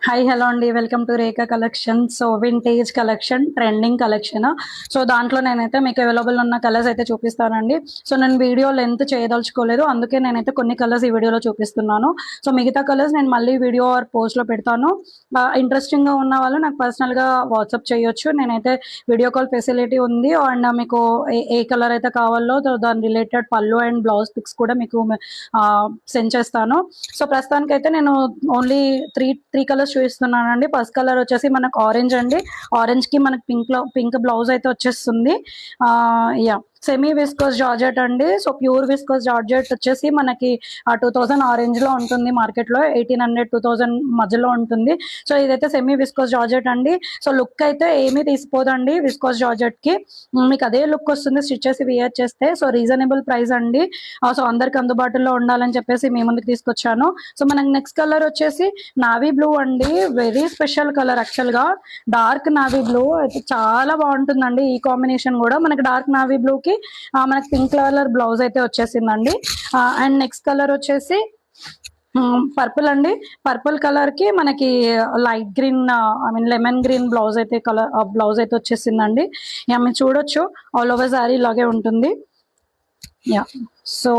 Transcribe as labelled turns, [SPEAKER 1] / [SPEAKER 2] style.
[SPEAKER 1] Hi hello అండి, welcome to Rekha collection. So vintage collection, trending collection. So దాంట్లో నేనైతే మీకు అవైలబుల్ ఉన్న కలర్స్ అయితే చూపిస్తానండి. సో నేను వీడియో లెంత్ చేయదలుచుకోలేదు, అందుకే నేనైతే కొన్ని కలర్స్ ఈ వీడియోలో చూపిస్తున్నాను. సో మిగతా కలర్స్ నేను మళ్ళీ వీడియో ఆర్ పోస్ట్లో పెడతాను. ఇంట్రెస్టింగ్గా ఉన్న వాళ్ళు నాకు పర్సనల్గా వాట్సాప్ చేయొచ్చు. నేనైతే వీడియో కాల్ ఫెసిలిటీ ఉంది. అండ్ మీకు ఏ కలర్ అయితే కావాలో దాని రిలేటెడ్ పళ్ళు అండ్ బ్లౌజ్ పిక్స్ కూడా మీకు సెండ్ చేస్తాను. సో ప్రస్తుతానికైతే నేను ఓన్లీ త్రీ కలర్స్ చూపిస్తున్నానండి. ఫస్ట్ కలర్ వచ్చేసి మనకు ఆరెంజ్ అండి. ఆరెంజ్ కి మనకి పింక్ బ్లౌజ్ అయితే వచ్చేస్తుంది. యా, సెమీ విస్కోస్ జార్జెట్ అండి. సో ప్యూర్ విస్కోస్ జార్జెట్ వచ్చేసి మనకి 2000 ఆరెంజ్ లో ఉంటుంది, మార్కెట్ లో 1800 2000 మధ్యలో ఉంటుంది. సో ఇదైతే సెమీ విస్కోస్ జార్జెట్ అండి. సో లుక్ అయితే ఏమీ తీసిపోదండి విస్కోస్ జార్జెట్ కి, మీకు అదే లుక్ వస్తుంది స్టిచ్ చేసి వేర్ చేస్తే. సో రీజనబుల్ ప్రైస్ అండి. సో అందరికి అందుబాటులో ఉండాలని చెప్పేసి మీ ముందుకు తీసుకొచ్చాను. సో మనకి నెక్స్ట్ కలర్ వచ్చేసి నావీ బ్లూ అండి. వెరీ స్పెషల్ కలర్, యాక్చువల్ గా డార్క్ నావీ బ్లూ అయితే చాలా బాగుంటుందండి. ఈ కాంబినేషన్ కూడా మనకి డార్క్ నావీ బ్లూ కి మనకి పింక్ కలర్ బ్లౌజ్ అయితే వచ్చేసిందండి. అండ్ నెక్స్ట్ కలర్ వచ్చేసి పర్పుల్ అండి. పర్పుల్ కలర్ కి మనకి light green, I mean lemon green blouse అయితే బ్లౌజ్ అయితే వచ్చేసిందండి. మీరు చూడొచ్చు, ఆల్ ఓవర్ శారీ లాగే ఉంటుంది. Yeah, so